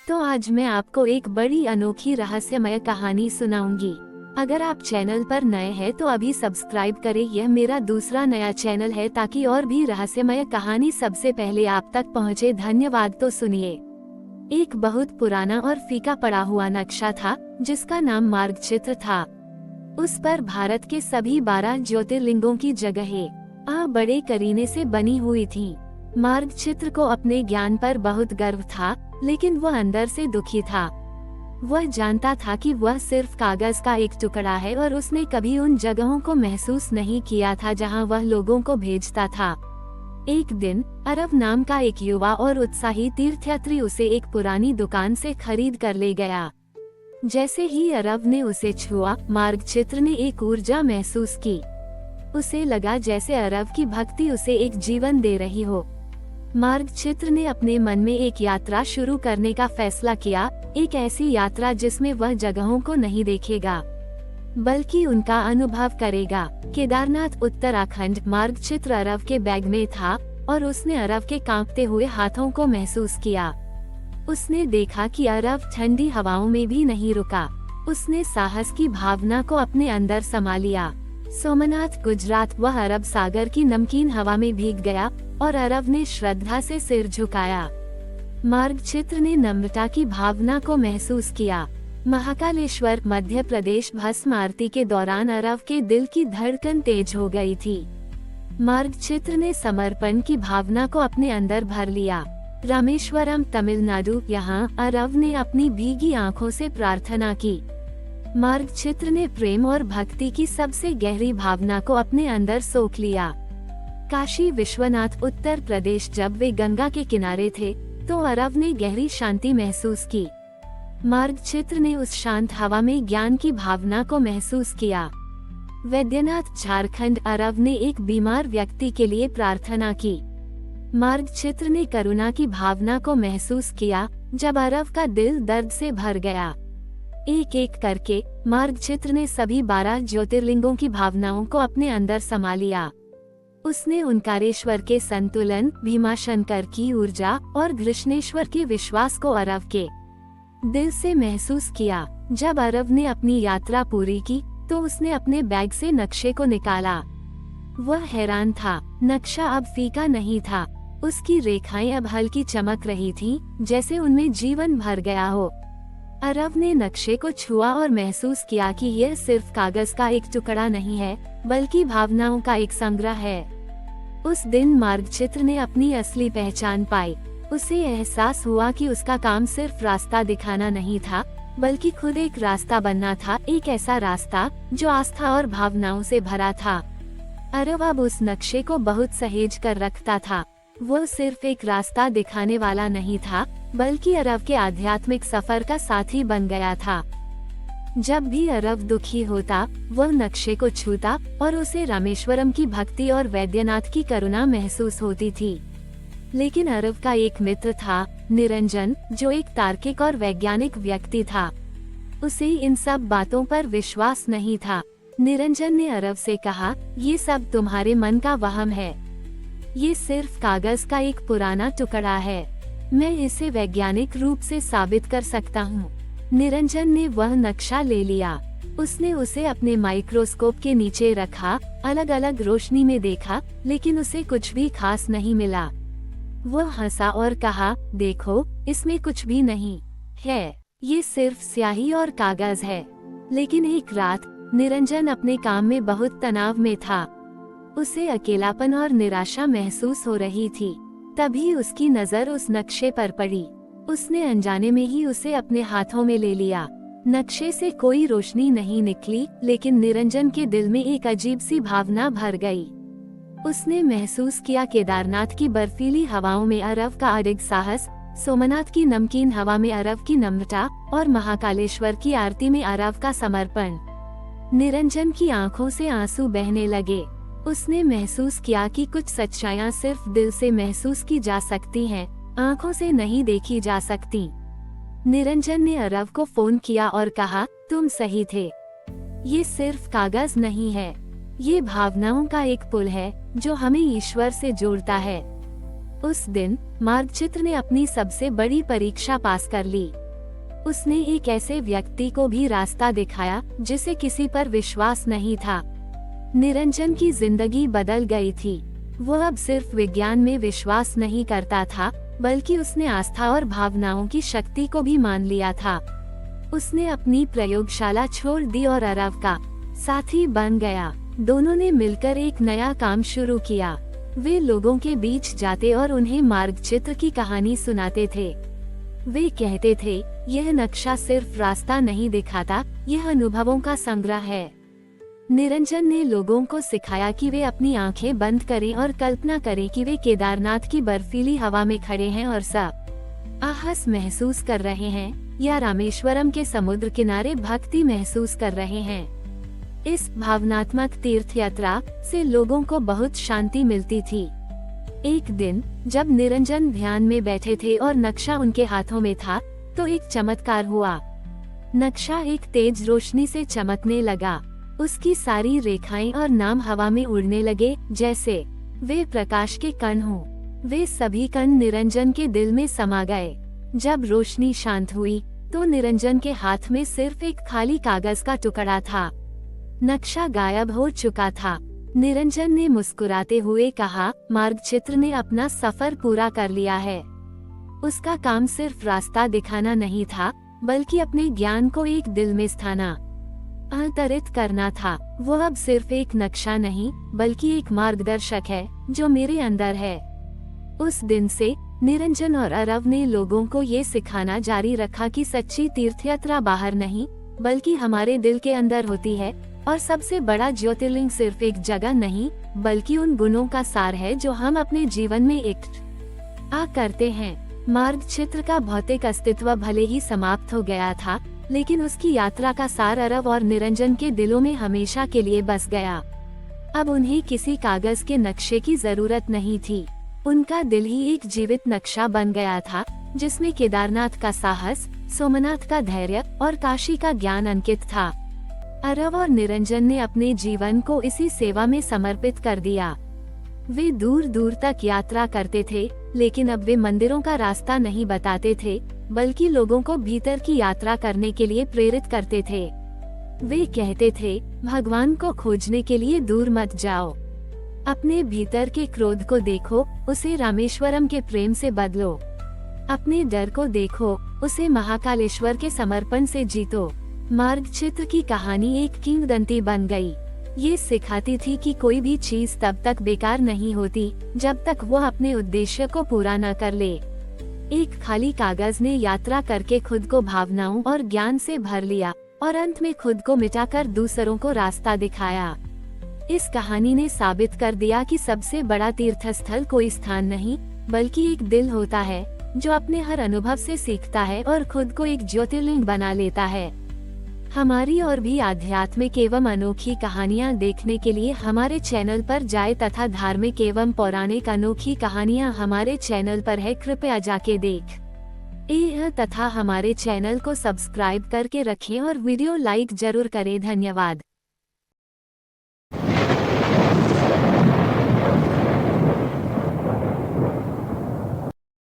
तो आज मैं आपको एक बड़ी अनोखी रहस्यमय कहानी सुनाऊंगी। अगर आप चैनल पर नए हैं तो अभी सब्सक्राइब करें। यह मेरा दूसरा नया चैनल है ताकि और भी रहस्यमय कहानी सबसे पहले आप तक पहुंचे। धन्यवाद। तो सुनिए। एक बहुत पुराना और फीका पड़ा हुआ नक्शा था जिसका नाम मार्गचित्र था। उस पर भारत के सभी 12 ज्योतिर्लिंगों की जगहें बड़े करीने से बनी हुई थी। मार्गचित्र को अपने ज्ञान पर बहुत गर्व था, लेकिन वह अंदर से दुखी था। वह जानता था कि वह सिर्फ कागज का एक टुकड़ा है और उसने कभी उन जगहों को महसूस नहीं किया था जहां वह लोगों को भेजता था। एक दिन अरब नाम का एक युवा और उत्साही तीर्थयात्री उसे एक पुरानी दुकान से खरीद कर ले गया। जैसे ही अरब ने उसे छुआ, मार्गचित्र ने एक ऊर्जा महसूस की। उसे लगा जैसे अरब की भक्ति उसे एक जीवन दे रही हो। मार्गचित्र ने अपने मन में एक यात्रा शुरू करने का फैसला किया, एक ऐसी यात्रा जिसमें वह जगहों को नहीं देखेगा बल्कि उनका अनुभव करेगा। केदारनाथ, उत्तराखंड। मार्गचित्र अरब के बैग में था और उसने अरब के कांपते हुए हाथों को महसूस किया। उसने देखा कि अरब ठंडी हवाओं में भी नहीं रुका। उसने साहस की भावना को अपने अंदर समा लिया। सोमनाथ, गुजरात। वह अरब सागर की नमकीन हवा में भीग गया और अरब ने श्रद्धा से सिर झुकाया। मार्गचित्र ने नम्रता की भावना को महसूस किया। महाकालेश्वर, मध्य प्रदेश। भस्म आरती के दौरान अरब के दिल की धड़कन तेज हो गई थी। मार्गचित्र ने समर्पण की भावना को अपने अंदर भर लिया। रामेश्वरम, तमिलनाडु। यहाँ अरब ने अपनी भीगी आंखों से प्रार्थना की। मार्गचित्र ने प्रेम और भक्ति की सबसे गहरी भावना को अपने अंदर सोख लिया। काशी विश्वनाथ, उत्तर प्रदेश। जब वे गंगा के किनारे थे तो अरब ने गहरी शांति महसूस की। मार्गचित्र ने उस शांत हवा में ज्ञान की भावना को महसूस किया। वैद्यनाथ, झारखंड। अरब ने एक बीमार व्यक्ति के लिए प्रार्थना की। मार्गचित्र ने करुणा की भावना को महसूस किया जब अरब का दिल दर्द से भर गया। एक एक करके मार्गचित्र ने सभी 12 ज्योतिर्लिंगों की भावनाओं को अपने अंदर समा लिया। उसने ओंकारेश्वर के संतुलन, भीमाशंकर की ऊर्जा और कृष्णेश्वर के विश्वास को अरब के दिल से महसूस किया। जब अरब ने अपनी यात्रा पूरी की तो उसने अपने बैग से नक्शे को निकाला। वह हैरान था। नक्शा अब फीका नहीं था। उसकी रेखाएं अब हल्की चमक रही थीं, जैसे उनमें जीवन भर गया हो। अरब ने नक्शे को छुआ और महसूस किया कि यह सिर्फ कागज का एक टुकड़ा नहीं है, बल्कि भावनाओं का एक संग्रह है। उस दिन मार्गचित्र ने अपनी असली पहचान पाई। उसे एहसास हुआ कि उसका काम सिर्फ रास्ता दिखाना नहीं था, बल्कि खुद एक रास्ता बनना था। एक ऐसा रास्ता जो आस्था और भावनाओं से भरा था। अरब अब उस नक्शे को बहुत सहेज कर रखता था। वो सिर्फ एक रास्ता दिखाने वाला नहीं था, बल्कि अरब के आध्यात्मिक सफर का साथी बन गया था। जब भी अरब दुखी होता, वह नक्शे को छूता और उसे रामेश्वरम की भक्ति और वैद्यनाथ की करुणा महसूस होती थी। लेकिन अरब का एक मित्र था, निरंजन, जो एक तार्किक और वैज्ञानिक व्यक्ति था। उसे इन सब बातों पर विश्वास नहीं था। निरंजन ने अरब से कहा, ये सब तुम्हारे मन का वहम है। ये सिर्फ कागज का एक पुराना टुकड़ा है। मैं इसे वैज्ञानिक रूप से साबित कर सकता हूँ। निरंजन ने वह नक्शा ले लिया। उसने उसे अपने माइक्रोस्कोप के नीचे रखा, अलग अलग रोशनी में देखा, लेकिन उसे कुछ भी खास नहीं मिला। वह हंसा और कहा, देखो, इसमें कुछ भी नहीं है। ये सिर्फ स्याही और कागज है। लेकिन एक रात निरंजन अपने काम में बहुत तनाव में था। उसे अकेलापन और निराशा महसूस हो रही थी। तभी उसकी नजर उस नक्शे पर पड़ी। उसने अनजाने में ही उसे अपने हाथों में ले लिया। नक्शे से कोई रोशनी नहीं निकली, लेकिन निरंजन के दिल में एक अजीब सी भावना भर गई। उसने महसूस किया केदारनाथ की बर्फीली हवाओं में अरब का अडिग साहस, सोमनाथ की नमकीन हवा में अरब की नम्रता और महाकालेश्वर की आरती में अरब का समर्पण। निरंजन की आंखों से आंसू बहने लगे। उसने महसूस किया कि कुछ सच्चाइयां सिर्फ दिल से महसूस की जा सकती हैं, आंखों से नहीं देखी जा सकती। निरंजन ने अरब को फोन किया और कहा, तुम सही थे। ये सिर्फ कागज नहीं है, ये भावनाओं का एक पुल है जो हमें ईश्वर से जोड़ता है। उस दिन मार्गचित्र ने अपनी सबसे बड़ी परीक्षा पास कर ली। उसने एक ऐसे व्यक्ति को भी रास्ता दिखाया जिसे किसी पर विश्वास नहीं था। निरंजन की जिंदगी बदल गई थी। वो अब सिर्फ विज्ञान में विश्वास नहीं करता था, बल्कि उसने आस्था और भावनाओं की शक्ति को भी मान लिया था। उसने अपनी प्रयोगशाला छोड़ दी और अरव का साथी बन गया। दोनों ने मिलकर एक नया काम शुरू किया। वे लोगों के बीच जाते और उन्हें मार्गचित्र की कहानी सुनाते थे। वे कहते थे, यह नक्शा सिर्फ रास्ता नहीं दिखाता, यह अनुभवों का संग्रह है। निरंजन ने लोगों को सिखाया कि वे अपनी आंखें बंद करें और कल्पना करें कि वे केदारनाथ की बर्फीली हवा में खड़े हैं और साहस महसूस कर रहे हैं, या रामेश्वरम के समुद्र किनारे भक्ति महसूस कर रहे हैं। इस भावनात्मक तीर्थ यात्रा से लोगों को बहुत शांति मिलती थी। एक दिन जब निरंजन ध्यान में बैठे थे और नक्शा उनके हाथों में था, तो एक चमत्कार हुआ। नक्शा एक तेज रोशनी से चमकने लगा। उसकी सारी रेखाएं और नाम हवा में उड़ने लगे, जैसे वे प्रकाश के कण हों। वे सभी कण निरंजन के दिल में समा गए। जब रोशनी शांत हुई, तो निरंजन के हाथ में सिर्फ एक खाली कागज का टुकड़ा था। नक्शा गायब हो चुका था। निरंजन ने मुस्कुराते हुए कहा, मार्गचित्र ने अपना सफर पूरा कर लिया है। उसका काम सिर्फ रास्ता दिखाना नहीं था, बल्कि अपने ज्ञान को एक दिल में स्थानांतरित करना था। वो अब सिर्फ एक नक्शा नहीं, बल्कि एक मार्गदर्शक है जो मेरे अंदर है। उस दिन से निरंजन और अरव ने लोगों को ये सिखाना जारी रखा कि सच्ची तीर्थयात्रा बाहर नहीं, बल्कि हमारे दिल के अंदर होती है। और सबसे बड़ा ज्योतिर्लिंग सिर्फ एक जगह नहीं, बल्कि उन गुणों का सार है जो हम अपने जीवन में इकट्ठा करते हैं। मार्गचित्र का भौतिक अस्तित्व भले ही समाप्त हो गया था, लेकिन उसकी यात्रा का सार अरव और निरंजन के दिलों में हमेशा के लिए बस गया। अब उन्हें किसी कागज के नक्शे की जरूरत नहीं थी। उनका दिल ही एक जीवित नक्शा बन गया था, जिसमें केदारनाथ का साहस, सोमनाथ का धैर्य और काशी का ज्ञान अंकित था। अरव और निरंजन ने अपने जीवन को इसी सेवा में समर्पित कर दिया। वे दूर दूर तक यात्रा करते थे, लेकिन अब वे मंदिरों का रास्ता नहीं बताते थे, बल्कि लोगों को भीतर की यात्रा करने के लिए प्रेरित करते थे। वे कहते थे, भगवान को खोजने के लिए दूर मत जाओ। अपने भीतर के क्रोध को देखो, उसे रामेश्वरम के प्रेम से बदलो। अपने डर को देखो, उसे महाकालेश्वर के समर्पण से जीतो। मार्गचित्र की कहानी एक किंवदंती बन गई। ये सिखाती थी कि कोई भी चीज तब तक बेकार नहीं होती, जब तक वो अपने उद्देश्य को पूरा न कर ले। एक खाली कागज ने यात्रा करके खुद को भावनाओं और ज्ञान से भर लिया, और अंत में खुद को मिटाकर दूसरों को रास्ता दिखाया। इस कहानी ने साबित कर दिया कि सबसे बड़ा तीर्थस्थल कोई स्थान नहीं, बल्कि एक दिल होता है, जो अपने हर अनुभव से सीखता है और खुद को एक ज्योतिर्लिंग बना लेता है। हमारी और भी आध्यात्मिक एवं अनोखी कहानियाँ देखने के लिए हमारे चैनल पर जाएं तथा धार्मिक एवं पौराणिक अनोखी कहानियाँ हमारे चैनल पर है, कृपया जाके देखें तथा हमारे चैनल को सब्सक्राइब करके रखें और वीडियो लाइक जरूर करें। धन्यवाद।